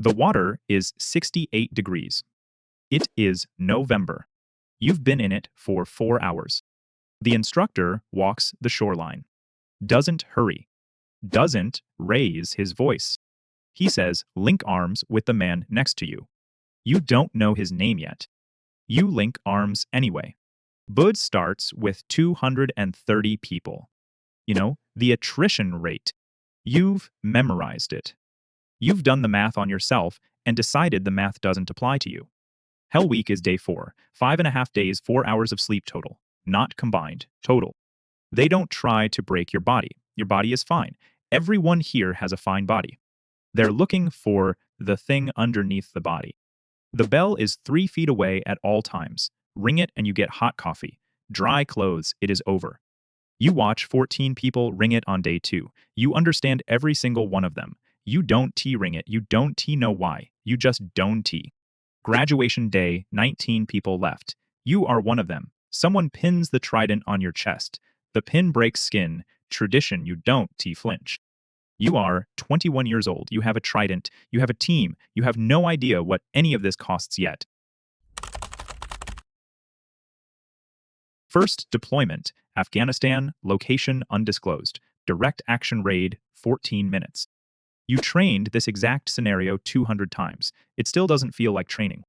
The water is 68 degrees. It is November. You've been in it for 4 hours. The instructor walks the shoreline, doesn't hurry, doesn't raise his voice. He says, link arms with the man next to you. You don't know his name yet. You link arms anyway. Bud starts with 230 people. You know, the attrition rate. You've memorized it. You've done the math on yourself and decided the math doesn't apply to you. Hell Week is day 4, 5.5 days, 4 hours of sleep total, not combined, total. They don't try to break your body. Your body is fine. Everyone here has a fine body. They're looking for the thing underneath the body. The bell is 3 feet away at all times. Ring it and you get hot coffee. Dry clothes, it is over. You watch 14 people ring it on day 2. You understand every single one of them. You don't ring it. You don't know why. You just don't. Graduation day, 19 people left. You are one of them. Someone pins the trident on your chest. The pin breaks skin. Tradition, you don't flinch. You are 21 years old. You have a trident. You have a team. You have no idea what any of this costs yet. First deployment, Afghanistan, location undisclosed. Direct action raid, 14 minutes. You trained this exact scenario 200 times. It still doesn't feel like training.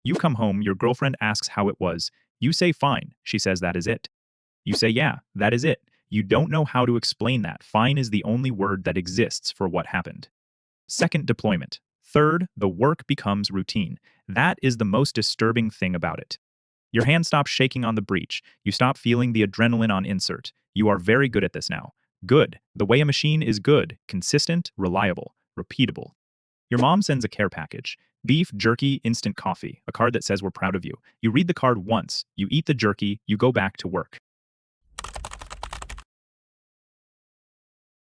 You come home, your girlfriend asks how it was. You say fine. She says that is it. You say yeah, that is it. You don't know how to explain that. Fine is the only word that exists for what happened. Second deployment. Third, the work becomes routine. That is the most disturbing thing about it. Your hand stops shaking on the breech. You stop feeling the adrenaline on insert. You are very good at this now. Good. The way a machine is good, consistent, reliable, repeatable. Your mom sends a care package. Beef, jerky, instant coffee. A card that says we're proud of you. You read the card once. You eat the jerky. You go back to work.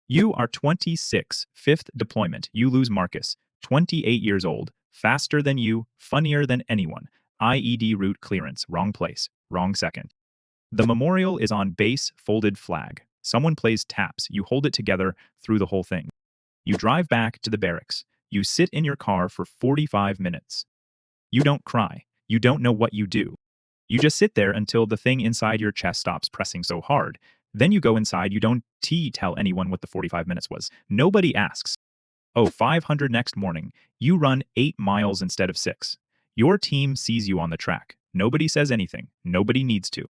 You are 26. Fifth deployment. You lose Marcus. 28 years old. Faster than you. Funnier than anyone. IED route clearance. Wrong place. Wrong second. The memorial is on base, folded flag. Someone plays taps. You hold it together through the whole thing. You drive back to the barracks. You sit in your car for 45 minutes. You don't cry. You don't know what you do. You just sit there until the thing inside your chest stops pressing so hard. Then you go inside. You don't tell anyone what the 45 minutes was. Nobody asks. Oh, 500 next morning. You run 8 miles instead of 6. Your team sees you on the track. Nobody says anything. Nobody needs to.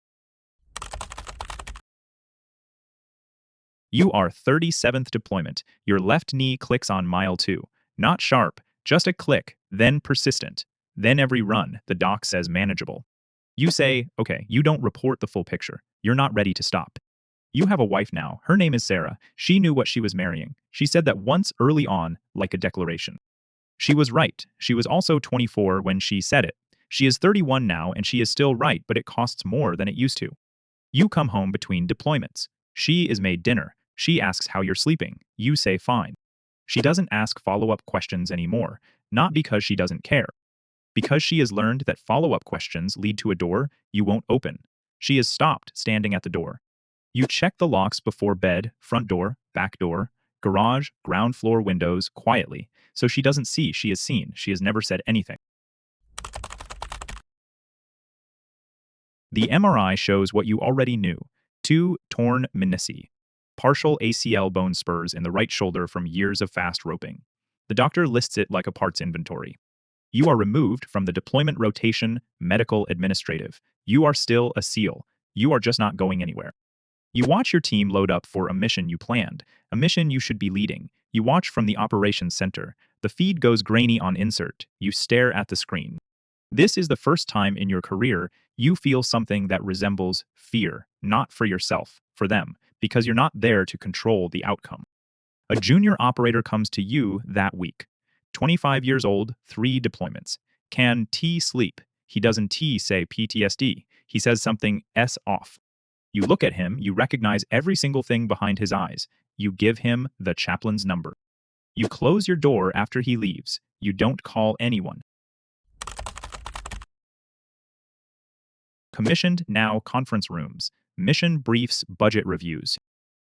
You are 37th deployment. Your left knee clicks on mile 2. Not sharp, just a click, then persistent. Then every run, the doc says manageable. You say, okay, you don't report the full picture. You're not ready to stop. You have a wife now. Her name is Sarah. She knew what she was marrying. She said that once early on, like a declaration. She was right. She was also 24 when she said it. She is 31 now and she is still right, but it costs more than it used to. You come home between deployments. She is made dinner. She asks how you're sleeping. You say fine. She doesn't ask follow-up questions anymore, not because she doesn't care. Because she has learned that follow-up questions lead to a door you won't open. She has stopped standing at the door. You check the locks before bed, front door, back door, garage, ground floor windows quietly, so she doesn't see she is seen. She has never said anything. The MRI shows what you already knew. 2 torn menisci. Partial ACL bone spurs in the right shoulder from years of fast roping. The doctor lists it like a parts inventory. You are removed from the deployment rotation, medical administrative. You are still a SEAL. You are just not going anywhere. You watch your team load up for a mission you planned, a mission you should be leading. You watch from the operations center. The feed goes grainy on insert. You stare at the screen. This is the first time in your career you feel something that resembles fear, not for yourself, for them, because you're not there to control the outcome. A junior operator comes to you that week. 25 years old, 3 deployments. Can sleep? He doesn't say PTSD. He says something S off. You look at him, you recognize every single thing behind his eyes. You give him the chaplain's number. You close your door after he leaves. You don't call anyone. Commissioned now conference rooms, mission briefs, budget reviews.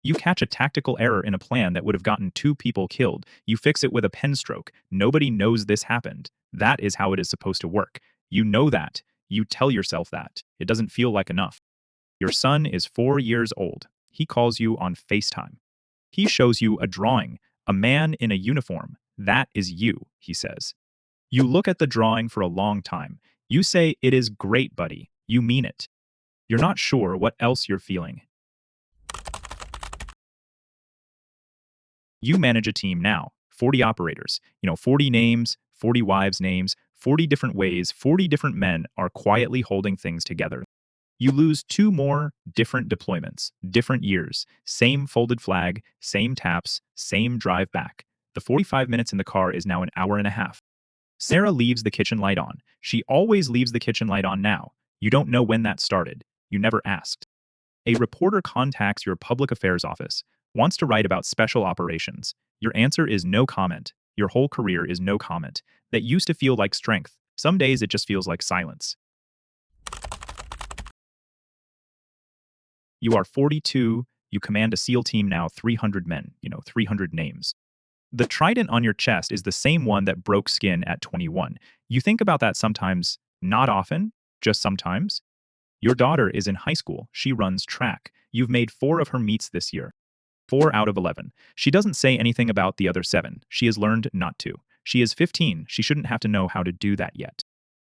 You catch a tactical error in a plan that would have gotten two people killed. You fix it with a pen stroke. Nobody knows this happened. That is how it is supposed to work. You know that. You tell yourself that. It doesn't feel like enough. Your son is 4 years old. He calls you on FaceTime. He shows you a drawing, a man in a uniform. That is you, he says. You look at the drawing for a long time. You say, "It is great, buddy." You mean it. You're not sure what else you're feeling. You manage a team now, 40 operators, 40 names, 40 wives' names, 40 different ways, 40 different men are quietly holding things together. You lose two more different deployments, different years, same folded flag, same taps, same drive back. The 45 minutes in the car is now an hour and a half. Sarah leaves the kitchen light on. She always leaves the kitchen light on now. You don't know when that started. You never asked. A reporter contacts your public affairs office, wants to write about special operations. Your answer is no comment. Your whole career is no comment. That used to feel like strength. Some days it just feels like silence. You are 42. You command a SEAL team now, 300 men, 300 names. The trident on your chest is the same one that broke skin at 21. You think about that sometimes, not often, just sometimes. Your daughter is in high school. She runs track. You've made 4 of her meets this year. 4 out of 11. She doesn't say anything about the other 7. She has learned not to. She is 15. She shouldn't have to know how to do that yet.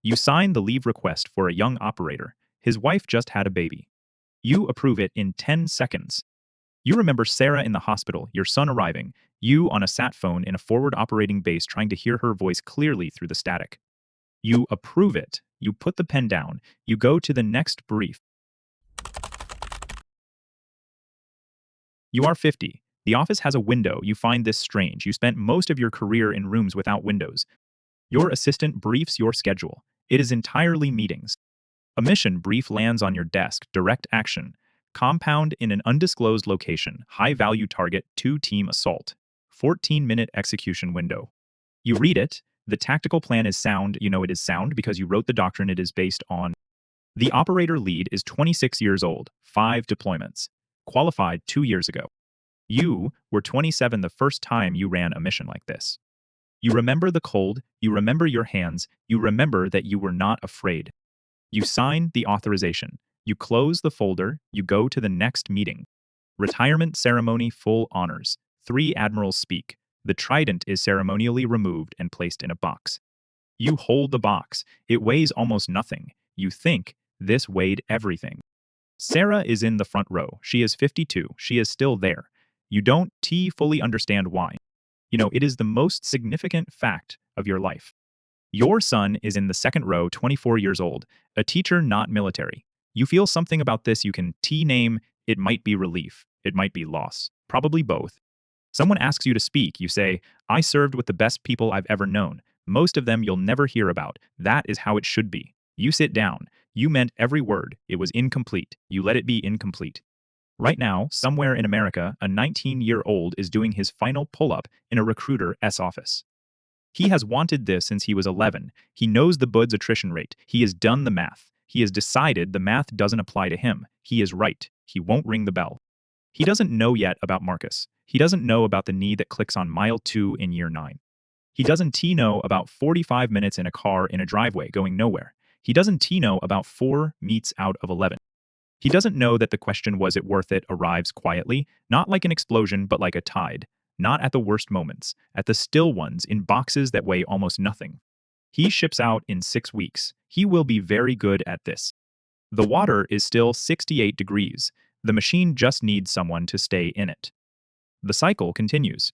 You sign the leave request for a young operator. His wife just had a baby. You approve it in 10 seconds. You remember Sarah in the hospital, your son arriving, you on a sat phone in a forward operating base trying to hear her voice clearly through the static. You approve it. You put the pen down. You go to the next brief. You are 50. The office has a window. You find this strange. You spent most of your career in rooms without windows. Your assistant briefs your schedule. It is entirely meetings. A mission brief lands on your desk. Direct action. Compound in an undisclosed location. High-value target. 2-team assault. 14-minute execution window. You read it. The tactical plan is sound. You know it is sound because you wrote the doctrine it is based on. The operator lead is 26 years old. 5 deployments. Qualified 2 years ago. You were 27 the first time you ran a mission like this. You remember the cold. You remember your hands. You remember that you were not afraid. You sign the authorization. You close the folder. You go to the next meeting. Retirement ceremony, full honors. 3 admirals speak. The trident is ceremonially removed and placed in a box. You hold the box. It weighs almost nothing. You think this weighed everything. Sarah is in the front row. She is 52. She is still there. You don't fully understand why. It is the most significant fact of your life. Your son is in the second row, 24 years old, a teacher, not military. You feel something about this you can name. It might be relief. It might be loss. Probably both. Someone asks you to speak. You say, "I served with the best people I've ever known. Most of them you'll never hear about. That is how it should be." You sit down. You meant every word. It was incomplete. You let it be incomplete. Right now, somewhere in America, a 19-year-old is doing his final pull-up in a recruiter's office. He has wanted this since he was 11. He knows the Bud's attrition rate. He has done the math. He has decided the math doesn't apply to him. He is right. He won't ring the bell. He doesn't know yet about Marcus. He doesn't know about the knee that clicks on mile 2 in year 9. He doesn't know about 45 minutes in a car in a driveway going nowhere. He doesn't know about 4 meets out of 11. He doesn't know that the question, "Was it worth it?" arrives quietly, not like an explosion, but like a tide. Not at the worst moments, at the still ones in boxes that weigh almost nothing. He ships out in 6 weeks. He will be very good at this. The water is still 68 degrees. The machine just needs someone to stay in it. The cycle continues.